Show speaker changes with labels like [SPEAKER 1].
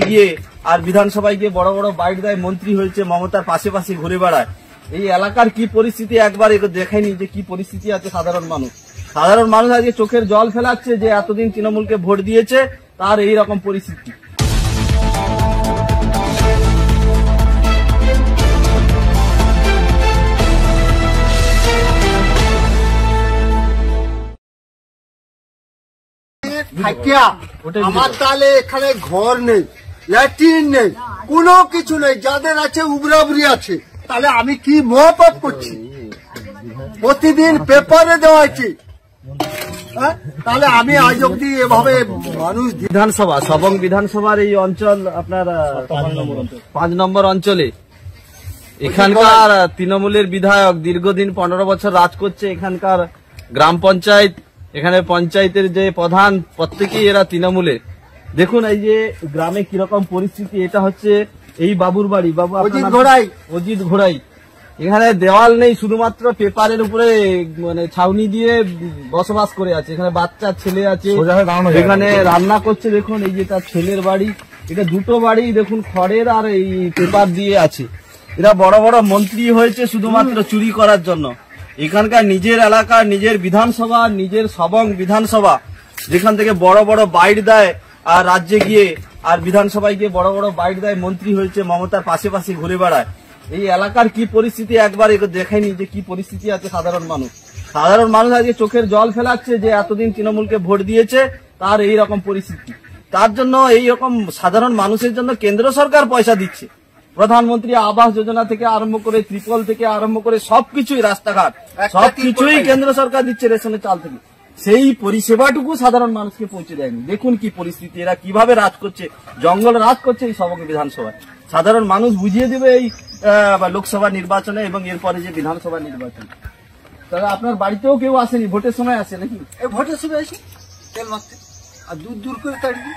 [SPEAKER 1] গিয়ে আর বিধানসভায় গিয়ে বড় বড় বাইট দেয়, মন্ত্রী হয়েছে, মমতার পাশে পাশে ঘুরে বেড়ায়। এই এলাকার কি পরিস্থিতি একবার দেখেনি যে কি পরিস্থিতি আছে সাধারণ মানুষ। সাধারণ মানুষ আজকে চোখের জল ফেলাচ্ছে যে এতদিন তৃণমূলকে ভোট দিয়েছে, তার এই রকম পরিস্থিতি।
[SPEAKER 2] আমার তাহলে এখানে ঘর নেই, ল্যাট্রিন নেই, কোনো কিছু নেই, যাদের আছে উবরাবরি আছে, তাহলে আমি কি মহপাপ করছি? প্রতিদিন পেপারে দেওয়া হয়েছে, তাহলে আমি আজ অব্দি এভাবে মানুষ।
[SPEAKER 1] বিধানসভা সবং বিধানসভার এই অঞ্চল আপনার 5 নম্বর অঞ্চলে এখানকার তৃণমূলের বিধায়ক দীর্ঘদিন 15 বছর রাজ করছে। এখানকার গ্রাম পঞ্চায়েত, এখানে পঞ্চায়েতের যে প্রধান, প্রত্যেকেই এরা তৃণমূলের। দেখুন এই যে গ্রামে কিরকম পরিস্থিতি। এটা হচ্ছে এই বাবুর বাড়ি, বাবু অজিত ঘোড়াই। এখানে দেওয়াল নেই, শুধুমাত্র পেপারের উপরে মানে ছাউনি দিয়ে বসবাস করে আছে। এখানে বাচ্চা ছেলে আছে, এখানে রান্না করছে। দেখুন এই যে তার ছেলের বাড়ি, এটা দুটো বাড়ি দেখুন খড়ের আর এই পেপার দিয়ে আছে। এরা বড় বড় মন্ত্রী হয়েছে শুধুমাত্র চুরি করার জন্য। এখানকার নিজের এলাকার নিজের বিধানসভা, নিজের সবং বিধানসভা, যেখান থেকে বড় বড় বাইট দেয় আর রাজ্যে গিয়ে আর বিধানসভায় গিয়ে বড় বড় বাইট দেয়, মন্ত্রী হয়েছে, মমতার পাশে পাশে ঘুরে বেড়ায়। এই এলাকার কি পরিস্থিতি একবার দেখেনি যে কি পরিস্থিতি আছে সাধারণ মানুষ। সাধারণ মানুষ আজকে চোখের জল ফেলাচ্ছে যে এতদিন তৃণমূলকে ভোট দিয়েছে, তার এই রকম পরিস্থিতি। তার জন্য এই রকম সাধারণ মানুষের জন্য কেন্দ্র সরকার পয়সা দিচ্ছে। প্রধানমন্ত্রী আবাস যোজনা থেকে আরম্ভ করে, ত্রিপল থেকে আরম্ভ করে সবকিছুই, রাস্তাঘাট সবকিছুই কেন্দ্র সরকার দিচ্ছে, রেশনের চাল থেকে। সেই পরিষেবাটুকু সাধারণ মানুষকে পৌঁছে দেয়নি। দেখুন কি পরিস্থিতি, এরা কিভাবে রাজ করছে, জঙ্গল রাজ করছে এই সবং বিধানসভায়। সাধারণ মানুষ বুঝিয়ে দেবে এই লোকসভা নির্বাচনে এবং এরপরে যে বিধানসভা নির্বাচন। তাহলে আপনার বাড়িতেও কেউ আসেনি, ভোটের সময় আসে নাকি?
[SPEAKER 2] ভোটের সময় আসে তেল মারতে, আর দূর দূর করে তাড়িয়ে।